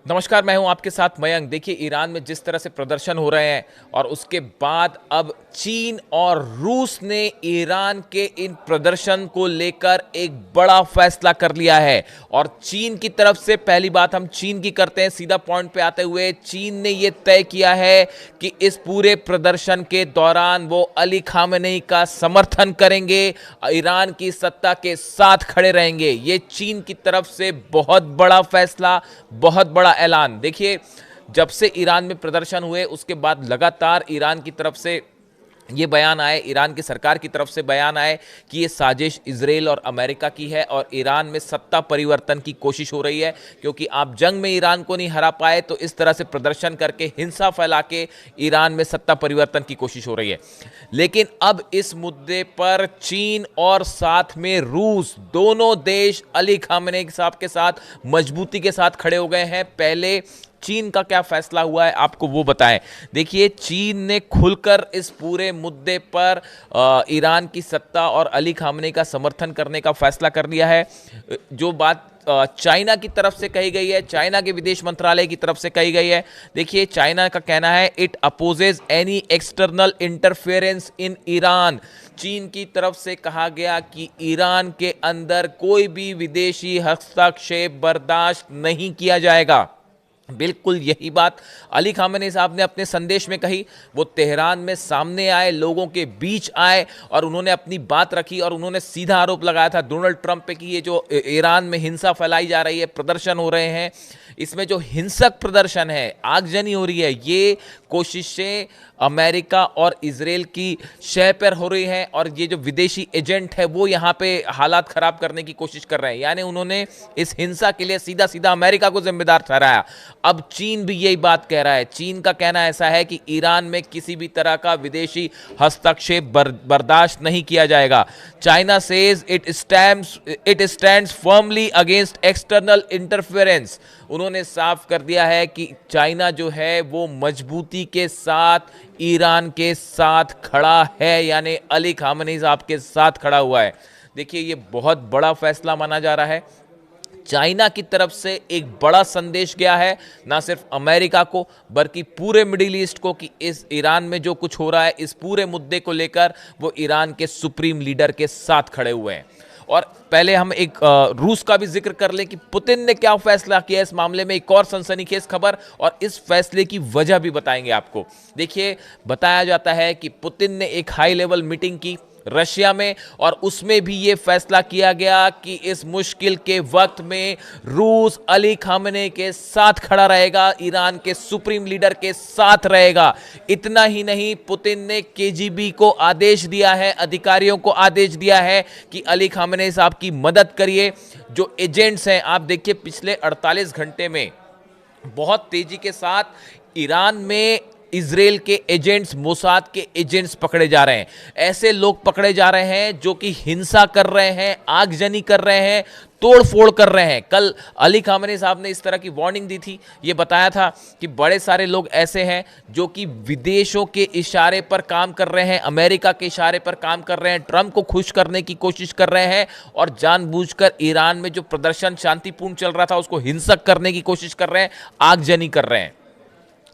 नमस्कार, मैं हूं आपके साथ मयंक। देखिए, ईरान में जिस तरह से प्रदर्शन हो रहे हैं और उसके बाद अब चीन और रूस ने ईरान के इन प्रदर्शन को लेकर एक बड़ा फैसला कर लिया है। और चीन की तरफ से पहली बात हम चीन की करते हैं, सीधा पॉइंट पे आते हुए चीन ने यह तय किया है कि इस पूरे प्रदर्शन के दौरान वो अली खामेनेई का समर्थन करेंगे, ईरान की सत्ता के साथ खड़े रहेंगे। ये चीन की तरफ से बहुत बड़ा फैसला, बहुत बड़ा ऐलान। देखिए, जब से ईरान में प्रदर्शन हुए उसके बाद लगातार ईरान की तरफ से ये बयान आए, ईरान की सरकार की तरफ से बयान आए कि ये साजिश इजराइल और अमेरिका की है और ईरान में सत्ता परिवर्तन की कोशिश हो रही है, क्योंकि आप जंग में ईरान को नहीं हरा पाए तो इस तरह से प्रदर्शन करके, हिंसा फैला के ईरान में सत्ता परिवर्तन की कोशिश हो रही है। लेकिन अब इस मुद्दे पर चीन और साथ में रूस, दोनों देश अली खामेनेई साहब के साथ मजबूती के साथ खड़े हो गए हैं। पहले चीन का क्या फैसला हुआ है आपको वो बताएं। देखिए, चीन ने खुलकर इस पूरे मुद्दे पर ईरान की सत्ता और अली खामेनेई का समर्थन करने का फैसला कर लिया है। जो बात चाइना की तरफ से कही गई है, चाइना के विदेश मंत्रालय की तरफ से कही गई है। देखिए, चाइना का कहना है it opposes any external interference in Iran. चीन की तरफ से कहा गया कि ईरान के अंदर कोई भी विदेशी हस्तक्षेप बर्दाश्त नहीं किया जाएगा। बिल्कुल यही बात अली खामेनेई साहब ने अपने संदेश में कही। वो तेहरान में सामने आए, लोगों के बीच आए और उन्होंने अपनी बात रखी और उन्होंने सीधा आरोप लगाया था डोनाल्ड ट्रंप पे कि ये जो ईरान में हिंसा फैलाई जा रही है, प्रदर्शन हो रहे हैं, इसमें जो हिंसक प्रदर्शन है, आगजनी हो रही है, ये कोशिशें अमेरिका और इजराइल की शह पर हो रही हैं और ये जो विदेशी एजेंट है वो यहाँ पे हालात खराब करने की कोशिश कर रहे हैं। यानी उन्होंने इस हिंसा के लिए सीधा सीधा अमेरिका को जिम्मेदार ठहराया। अब चीन भी यही बात कह रहा है। चीन का कहना ऐसा है कि ईरान में किसी भी तरह का विदेशी हस्तक्षेप बर्दाश्त नहीं किया जाएगा। China says it stands firmly against external interference. उन्होंने साफ कर दिया है कि चाइना जो है वो मजबूती के साथ ईरान के साथ खड़ा है, यानी अली खामेनेई साहब के साथ खड़ा हुआ है। देखिए, ये बहुत बड़ा फैसला माना जा रहा है। चाइना की तरफ से एक बड़ा संदेश गया है, ना सिर्फ अमेरिका को बल्कि पूरे मिडिल ईस्ट को, कि इस ईरान में जो कुछ हो रहा है, इस पूरे मुद्दे को लेकर वो ईरान के सुप्रीम लीडर के साथ खड़े हुए हैं। और पहले हम एक रूस का भी जिक्र कर लें कि पुतिन ने क्या फैसला किया इस मामले में। एक और सनसनीखेज खबर और इस फैसले की वजह भी बताएंगे आपको। देखिए, बताया जाता है कि पुतिन ने एक हाई लेवल मीटिंग की रशिया में और उसमें भी ये फैसला किया गया कि इस मुश्किल के वक्त में रूस अली खामेनेई के साथ खड़ा रहेगा, ईरान के सुप्रीम लीडर के साथ रहेगा। इतना ही नहीं, पुतिन ने केजीबी को आदेश दिया है, अधिकारियों को आदेश दिया है कि अली खामेनेई साहब की मदद करिए। जो एजेंट्स हैं, आप देखिए, पिछले 48 घंटे में बहुत तेजी के साथ ईरान में इजराइल के एजेंट्स, मोसाद के एजेंट्स पकड़े जा रहे हैं। ऐसे लोग पकड़े जा रहे हैं जो कि हिंसा कर रहे हैं, आगजनी कर रहे हैं, तोड़फोड़ कर रहे हैं। कल अली खामेनेई साहब ने इस तरह की वार्निंग दी थी। ये बताया था कि बड़े सारे लोग ऐसे हैं जो कि विदेशों के इशारे पर काम कर रहे हैं, अमेरिका के इशारे पर काम कर रहे हैं, ट्रंप को खुश करने की कोशिश कर रहे हैं और जानबूझकर ईरान में जो प्रदर्शन शांतिपूर्ण चल रहा था उसको हिंसक करने की कोशिश कर रहे हैं, आगजनी कर रहे हैं।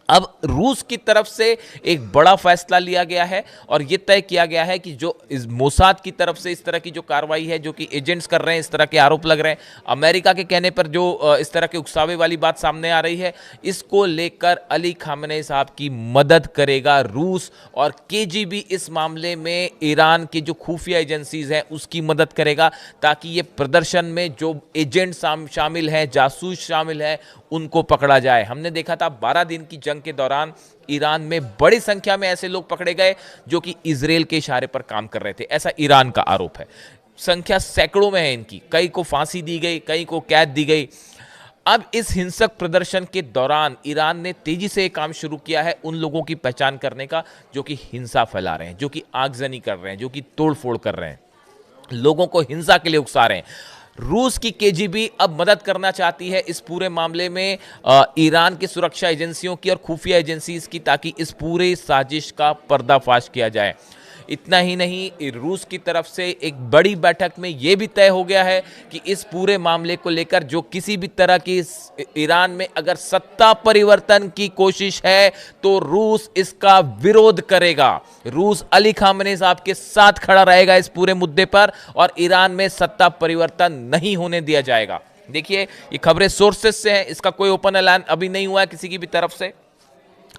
अब रूस की तरफ से एक बड़ा फैसला लिया गया है और यह तय किया गया है कि जो इस मोसाद की तरफ से इस तरह की जो कार्रवाई है, जो कि एजेंट्स कर रहे हैं, इस तरह के आरोप लग रहे हैं, अमेरिका के कहने पर जो इस तरह के उकसावे वाली बात सामने आ रही है, इसको लेकर अली खामेनेई साहब की मदद करेगा रूस। और केजीबी इस मामले में ईरान की जो खुफिया एजेंसीज हैं उसकी मदद करेगा, ताकि ये प्रदर्शन में जो एजेंट शामिल हैं, जासूस शामिल हैं, उनको पकड़ा जाए। हमने देखा था 12 दिन की जंग के दौरान ईरान में बड़ी संख्या में ऐसे लोग पकड़े गए जो कि इजराइल के इशारे पर काम कर रहे थे, ऐसा ईरान का आरोप है। संख्या सैकड़ों में है इनकी, कई को फांसी दी गई, कई को कैद दी गई। अब इस हिंसक प्रदर्शन के दौरान ईरान ने तेजी से एक काम शुरू किया है उन लोगों की पहचान करने का जो कि हिंसा फैला रहे हैं, जो कि आगजनी कर रहे हैं, जो कि तोड़फोड़ कर रहे हैं, लोगों को हिंसा के लिए उकसा रहे हैं। रूस की केजीबी अब मदद करना चाहती है इस पूरे मामले में ईरान की सुरक्षा एजेंसियों की और खुफिया एजेंसीज की, ताकि इस पूरे साजिश का पर्दाफाश किया जाए। इतना ही नहीं, रूस की तरफ से एक बड़ी बैठक में यह भी तय हो गया है कि इस पूरे मामले को लेकर जो किसी भी तरह की ईरान में अगर सत्ता परिवर्तन की कोशिश है तो रूस इसका विरोध करेगा। रूस अली खामेनी साहब के साथ खड़ा रहेगा इस पूरे मुद्दे पर और ईरान में सत्ता परिवर्तन नहीं होने दिया जाएगा। देखिए, ये खबरें सोर्सेस से हैं, इसका कोई ओपन ऐलान अभी नहीं हुआ है किसी की भी तरफ से।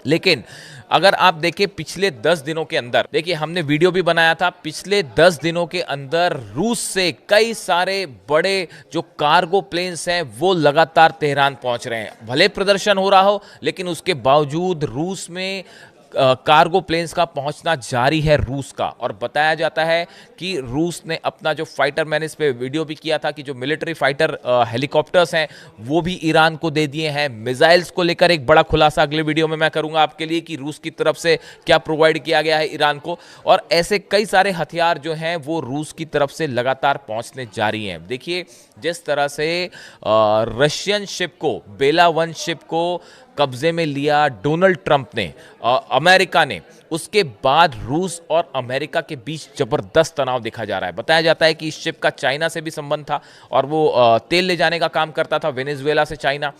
लेकिन अगर आप देखें पिछले 10 दिनों के अंदर, देखिए हमने वीडियो भी बनाया था, पिछले 10 दिनों के अंदर रूस से कई सारे बड़े जो कार्गो प्लेन्स हैं वो लगातार तेहरान पहुंच रहे हैं। भले प्रदर्शन हो रहा हो लेकिन उसके बावजूद रूस में कार्गो प्लेन्स का पहुंचना जारी है रूस का। और बताया जाता है कि रूस ने अपना जो फाइटर, मैंने इस पे वीडियो भी किया था कि जो मिलिट्री फाइटर हेलीकॉप्टर्स हैं वो भी ईरान को दे दिए हैं। मिसाइल्स को लेकर एक बड़ा खुलासा अगले वीडियो में मैं करूंगा आपके लिए कि रूस की तरफ से क्या प्रोवाइड किया गया है ईरान को। और ऐसे कई सारे हथियार जो हैं वो रूस की तरफ से लगातार पहुंचने जारी हैं। देखिए, जिस तरह से रशियन शिप को, बेला 1 शिप को कब्जे में लिया डोनाल्ड ट्रंप ने, अमेरिका ने, उसके बाद रूस और अमेरिका के बीच जबरदस्त तनाव देखा जा रहा है। बताया जाता है कि इस शिप का चाइना से भी संबंध था और वो तेल ले जाने का काम करता था वेनेजुएला से चाइना।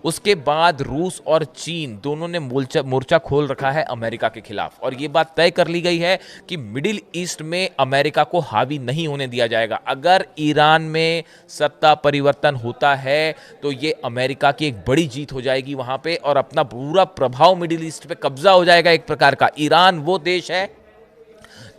उसके बाद रूस और चीन दोनों ने मोर्चा खोल रखा है अमेरिका के खिलाफ और ये बात तय कर ली गई है कि मिडिल ईस्ट में अमेरिका को हावी नहीं होने दिया जाएगा। अगर ईरान में सत्ता परिवर्तन होता है तो ये अमेरिका की एक बड़ी जीत हो जाएगी वहां पे और अपना पूरा प्रभाव मिडिल ईस्ट पे कब्जा हो जाएगा एक प्रकार का। ईरान वो देश है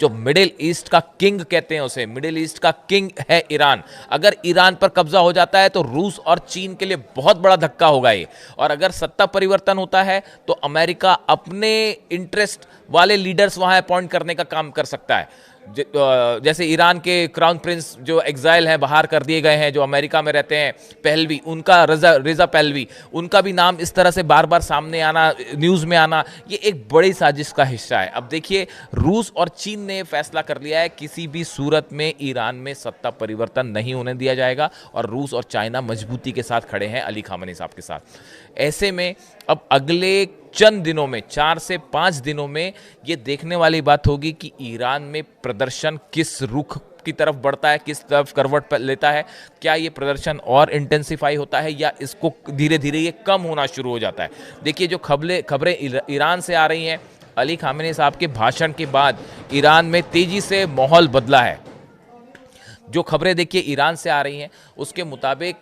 जो मिडिल ईस्ट का किंग कहते हैं उसे, मिडिल ईस्ट का किंग है ईरान। अगर ईरान पर कब्जा हो जाता है तो रूस और चीन के लिए बहुत बड़ा धक्का होगा ये। और अगर सत्ता परिवर्तन होता है तो अमेरिका अपने इंटरेस्ट वाले लीडर्स वहां अपॉइंट करने का काम कर सकता है। जैसे ईरान के क्राउन प्रिंस जो एग्जाइल हैं, बाहर कर दिए गए हैं, जो अमेरिका में रहते हैं, पहलवी, उनका रेजा पहलवी, उनका भी नाम इस तरह से बार बार सामने आना, न्यूज़ में आना, ये एक बड़ी साजिश का हिस्सा है। अब देखिए, रूस और चीन ने फैसला कर लिया है किसी भी सूरत में ईरान में सत्ता परिवर्तन नहीं होने दिया जाएगा और रूस और चाइना मजबूती के साथ खड़े हैं अली खामेनी साहब के साथ। ऐसे में अब अगले चंद दिनों में, 4 से 5 दिनों में ये देखने वाली बात होगी कि ईरान में प्रदर्शन किस रुख की तरफ बढ़ता है, किस तरफ करवट लेता है। क्या ये प्रदर्शन और इंटेंसिफाई होता है या इसको धीरे धीरे ये कम होना शुरू हो जाता है। देखिए, जो खबरें ईरान से आ रही हैं, अली खामेनी साहब के भाषण के बाद ईरान में तेजी से माहौल बदला है। जो खबरें देखिए ईरान से आ रही हैं उसके मुताबिक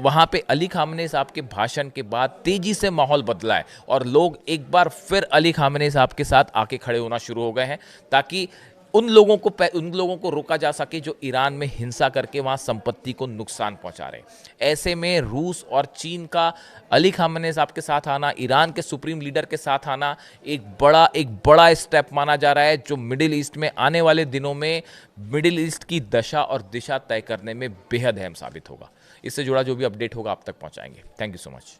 वहाँ पे अली खामेनी साहब के भाषण के बाद तेजी से माहौल बदला है और लोग एक बार फिर अली खामेनी साहब के साथ आके खड़े होना शुरू हो गए हैं ताकि उन लोगों को रोका जा सके जो ईरान में हिंसा करके वहाँ संपत्ति को नुकसान पहुँचा रहे हैं। ऐसे में रूस और चीन का अली खामेनी साहब के साथ आना, ईरान के सुप्रीम लीडर के साथ आना एक बड़ा स्टेप माना जा रहा है जो मिडिल ईस्ट में आने वाले दिनों में मिडिल ईस्ट की दशा और दिशा तय करने में बेहद अहम साबित होगा। इससे जुड़ा जो भी अपडेट होगा आप तक पहुँचाएंगे। Thank you so much.